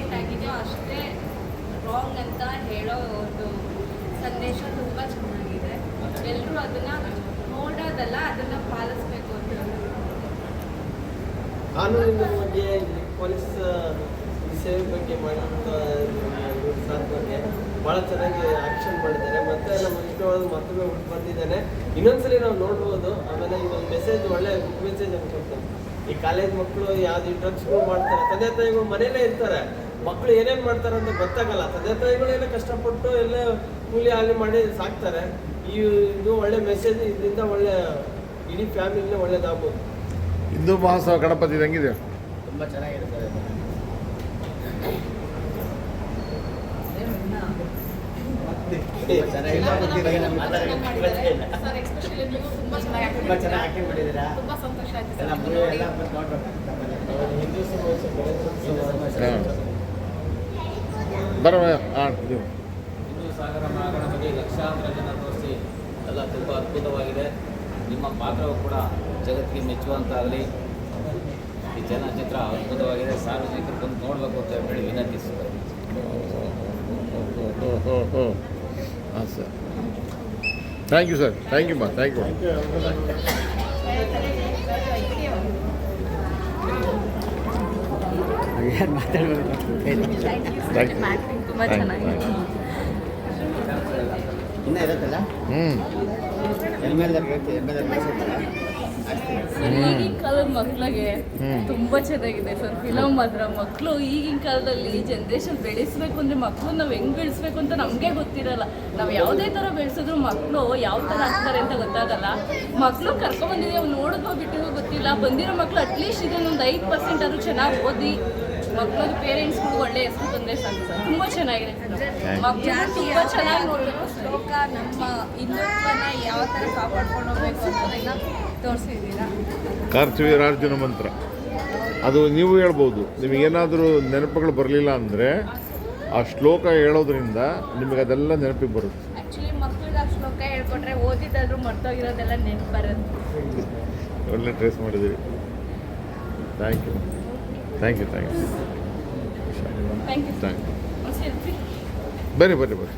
Relate ಆಗಿದೆಯೋ ಅಷ್ಟೇ wrong ಅಂತ ಹೇಳೋ ಒಂದು ಸಂದೇಶ ತುಂಬ ಚೆನ್ನಾಗಿದೆ. ಎಲ್ಲರೂ ಅದನ್ನು ನೋಡೋದಲ್ಲ, ಅದನ್ನು ಪಾಲಿಸ್ಬೇಕು ಅಂತ ಕಾನೂನಿನ ಬಗ್ಗೆ ಪೊಲೀಸ್ ಸೇವೆ ಬಗ್ಗೆ ಮಾಡುವಂಥ ಸರ್ ಬಗ್ಗೆ ಭಾಳ ಚೆನ್ನಾಗಿ ಆಕ್ಷನ್ ಮಾಡಿದ್ದಾರೆ. ಮತ್ತೆ ನಮ್ಮ ಇಷ್ಟವಾದ ಮತ್ತೊಮ್ಮೆ ಹುಟ್ಟು ಬಂದಿದ್ದಾನೆ. ಇನ್ನೊಂದ್ಸಲಿ ನಾವು ನೋಡ್ಬೋದು. ಆಮೇಲೆ ಈ ಒಂದು ಮೆಸೇಜ್ ಒಳ್ಳೆ ಗುಡ್ ಮೆಸೇಜ್ ಅನ್ಕೊಳ್ತೇನೆ. ಈ ಕಾಲೇಜ್ ಮಕ್ಕಳು ಯಾವ್ದು ಡ್ರಗ್ಸ್ಗಳು ಮಾಡ್ತಾರೆ, ತಂದೆ ತಾಯಿಗಳು ಮನೇಲೇ ಇರ್ತಾರೆ, ಮಕ್ಕಳು ಏನೇನು ಮಾಡ್ತಾರೆ ಅಂತ ಗೊತ್ತಾಗಲ್ಲ. ತಂದೆ ತಾಯಿಗಳೇನೋ ಕಷ್ಟಪಟ್ಟು ಎಲ್ಲ ಕೂಲಿ ಹಾಲಿ ಮಾಡಿ ಸಾಕ್ತಾರೆ. ಇದು ಒಳ್ಳೆ ಮೆಸೇಜ್. ಇದರಿಂದ ಒಳ್ಳೆ ಇಡೀ ಫ್ಯಾಮಿಲಿನೇ ಒಳ್ಳೇದಾಗ್ಬೋದು. ಹಿಂದೂ ಮಹಾಸಭಾ ಗಣಪತಿ ಹೆಂಗಿದೆ? ತುಂಬ ಚೆನ್ನಾಗಿರುತ್ತೆ. ಹಿಂದೂ ಸಾಗರ ಮಹಾಗಣಪತಿ ಲಕ್ಷಾಂತರ ಜನ ತೋರಿಸಿ ಎಲ್ಲ ತುಂಬ ಅದ್ಭುತವಾಗಿದೆ. ನಿಮ್ಮ ಪಾತ್ರವು ಕೂಡ ಜಗತ್ತಿಗೆ ಮೆಚ್ಚುವಂತಾಗಲಿ. ಈ ಚಲನಚಿತ್ರ ಅದ್ಭುತವಾಗಿದೆ. ಸಾರ್ವಜನಿಕರು ಬಂದು ನೋಡಬೇಕು ಅಂತ ಹೇಳಿ ವಿನಂತಿಸುತ್ತಾರೆ. ಹಾಂ sir, thank you sir, thank you ma'am, thank you. ತುಂಬ ಚೆನ್ನಾಗಿದೆ. ಇನ್ನೂ ಇರುತ್ತಲ್ಲ ಈಗಿನ ಕಾಲದ ಮಕ್ಕಳಿಗೆ ತುಂಬ ಚೆನ್ನಾಗಿದೆ ಸರ್ ಫಿಲಮ್. ಮಾತ್ರ ಮಕ್ಕಳು ಈಗಿನ ಕಾಲದಲ್ಲಿ ಜನ್ರೇಷನ್ ಬೆಳೆಸಬೇಕು ಅಂದರೆ ಮಕ್ಕಳು ನಾವು ಹೆಂಗೆ ಬೆಳೆಸ್ಬೇಕು ಅಂತ ನಮಗೆ ಗೊತ್ತಿರಲ್ಲ. ನಾವು ಯಾವುದೇ ಥರ ಬೆಳೆಸಿದ್ರು ಮಕ್ಕಳು ಯಾವ ಥರ ಆಗ್ತಾರೆ ಅಂತ ಗೊತ್ತಾಗಲ್ಲ. ಮಕ್ಕಳು ಕರ್ಕೊಂಡ್ಬಂದಿದ್ದೀವಿ, ಅವ್ರು ನೋಡಿದ್ವೋ ಬಿಟ್ಟಿರೋ ಗೊತ್ತಿಲ್ಲ. ಬಂದಿರೋ ಮಕ್ಕಳು ಅಟ್ಲೀಸ್ಟ್ ಇದನ್ನೊಂದು 5% ಆದರೂ ಚೆನ್ನಾಗಿ ಓದಿ ಮಕ್ಕಳದ್ದು ಪೇರೆಂಟ್ಸ್ಗಳು ಒಳ್ಳೆ ಹೆಸರು ತಂದರೆ ಸಾಕು ಸರ್. ತುಂಬ ಚೆನ್ನಾಗಿದೆ ಮಕ್ಕಳು, ತುಂಬ ಚೆನ್ನಾಗಿ ನೋಡಬೇಕು. ಶ್ಲೋಕ ನಮ್ಮ ಹಿಂದುತ್ವನ ಯಾವ ಥರ ಕಾಪಾಡ್ಕೊಂಡು ಹೋಗ್ಬೇಕು ಅನ್ನೋದನ್ನ ತೋರಿಸಿದ್ದೀರಾ. ಕಾರ್ತಿವೀರಾರ್ಜುನ ಮಂತ್ರ ಅದು ನೀವು ಹೇಳ್ಬೋದು. ನಿಮಗೇನಾದರೂ ನೆನಪುಗಳು ಬರಲಿಲ್ಲ ಅಂದರೆ ಆ ಶ್ಲೋಕ ಹೇಳೋದ್ರಿಂದ ನಿಮಗೆ ಅದೆಲ್ಲ ನೆನಪಿಗೆ ಬರುತ್ತೆ. ಆ್ಯಕ್ಚುಲಿ ಮಕ್ಕಳಿಗೆ ಆ ಶ್ಲೋಕ ಹೇಳ್ಕೊಟ್ರೆ ಓದಿದಾದ್ರೂ ಮರ್ತೋಗಿರೋದೆಲ್ಲ ನೆನಪು ಬರುತ್ತೆ. ಒಳ್ಳೆ ಟ್ರೇಸ್ ಮಾಡಿದ್ದೀರಿ. Thank you, thank you, thank you, thank you. Thank you. Selfie ಬರ್ರಿ ಬರ್ರಿ ಬರ್ರಿ.